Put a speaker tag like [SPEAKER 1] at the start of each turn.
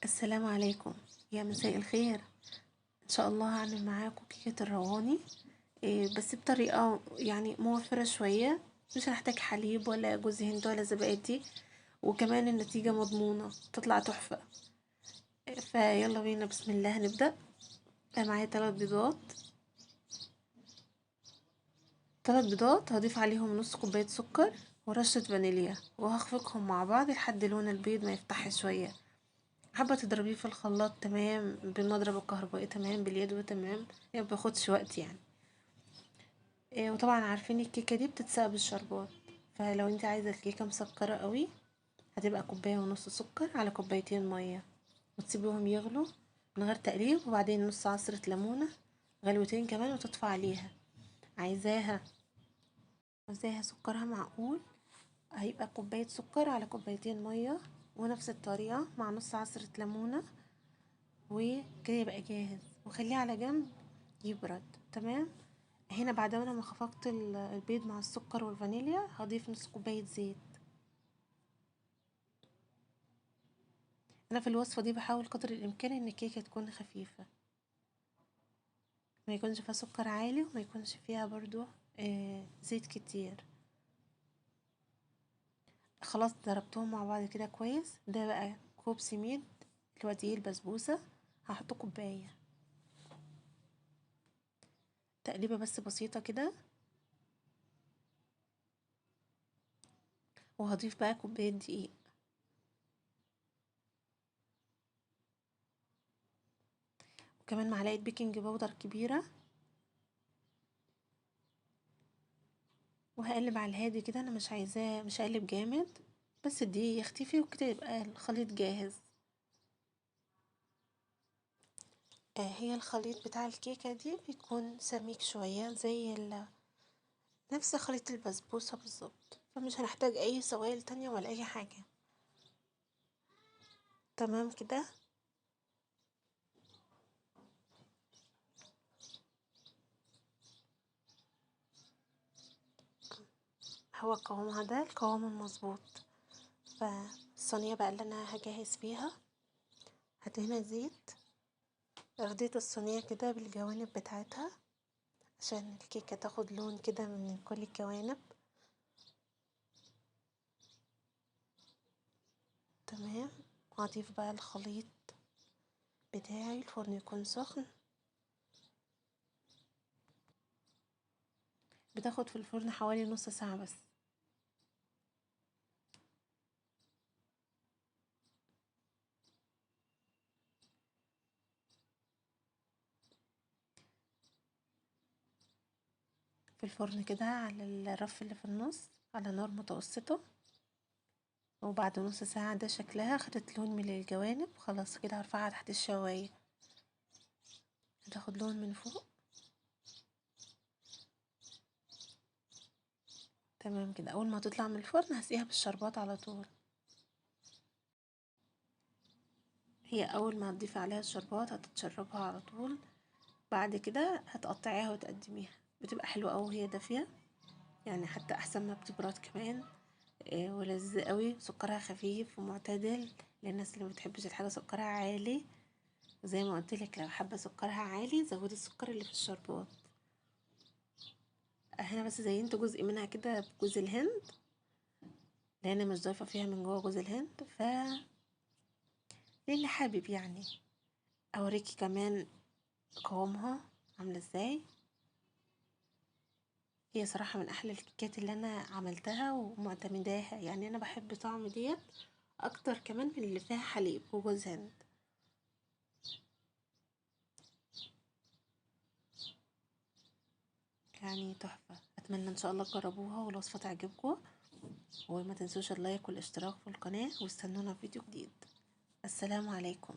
[SPEAKER 1] السلام عليكم. يا مساء الخير. ان شاء الله هعمل معاكم كيكة الرواني. بس بطريقة يعني موفرة شوية. مش هنحتاج حليب ولا جوز هند ولا زبادي، وكمان النتيجة مضمونة تطلع تحفة. فيلا بينا، بسم الله نبدأ. معايا 3 بيضات. 3 بيضات هضيف عليهم نص كوباية سكر ورشة فانيليا، وهخفقهم مع بعض لحد لون البيض ما يفتح شوية. حابة تضربيه في الخلاط تمام، بالمضرب الكهربائي تمام، باليد تمام، يعني مبياخدش وقت يعني. وطبعا عارفين الكيكة دي بتتسقى بالشربات، فلو انت عايزة الكيكة مسكرة قوي هتبقى كوباية ونص سكر على كوبايتين مية، وتسيبيهم يغلوا من غير تقليب، وبعدين نص عصرة ليمونة، غلوتين كمان وتطفى عليها. عايزاها عايزاها سكرها معقول، هيبقى كوباية سكر على كوبايتين مية، ونفس الطريقة مع نص عصرة ليمونة، وكده يبقى جاهز. وخليه على جنب يبرد تمام. هنا بعد ما انا خفقت البيض مع السكر والفانيليا هضيف نص كوباية زيت. انا في الوصفة دي بحاول قدر الامكان ان الكيكة تكون خفيفة، ما يكونش فيها سكر عالي وما يكونش فيها برضو زيت كتير. خلاص ضربتهم مع بعض كده كويس. ده بقى كوب سميد اللي هو دقيق البسبوسة، هحط كوباية. تقليبة بس بسيطة كده، وهضيف بقى كوباية دقيق، وكمان معلقة بيكنج باودر كبيرة، وهقلب على الهادي كده. انا مش هقلب جامد، بس الدقيق يختفي وكده يبقى الخليط جاهز. هي الخليط بتاع الكيكة دي بيكون سميك شوية زي نفس خليط البسبوسة بالظبط، فمش هنحتاج اي سوائل تانية ولا اي حاجة. تمام كده. هو قوامها ده القوام المظبوط. فالصينية بقى اللي انا هجهز فيها، هدهنها زيت. رديت الصينية كده بالجوانب بتاعتها عشان الكيكة تاخد لون كده من كل الجوانب. تمام. وهضيف بقى الخليط بتاعي. الفرن يكون سخن. بتاخد في الفرن حوالي نص ساعة بس. في الفرن كده على الرف اللي في النص على نار متوسطة، وبعد نص ساعة ده شكلها خدت لون من الجوانب. خلاص كده هرفعها تحت الشواية، هتاخد لون من فوق. تمام كده. اول ما تطلع من الفرن هسقيها بالشربات على طول. هي اول ما هتضيفي عليها الشربات هتتشربها على طول. بعد كده هتقطعيها وتقدميها، بتبقى حلوة اوي وهي دافية، يعني حتى احسن ما بتبرد كمان. ولذيذة قوي، سكرها خفيف ومعتدل للناس اللي مبتحبش الحاجة سكرها عالي. زي ما قلتلك، لو حابة سكرها عالي زودي السكر اللي في الشربات. هنا بس زينت جزء منها كده بجوز الهند، لان مش ضايفة فيها من جوه جوز الهند. للي حابب يعني. اوريكي كمان قوامها عاملة ازاي. هي صراحة من احلى الكيكات اللي انا عملتها ومعتمداها، يعني انا بحب طعم ديت اكتر كمان من اللي فيها حليب وجوز هند. يعني تحفة. اتمنى ان شاء الله تجربوها والوصفة تعجبكم، وما تنسوش اللايك والاشتراك في القناة، واستنونا في فيديو جديد. السلام عليكم.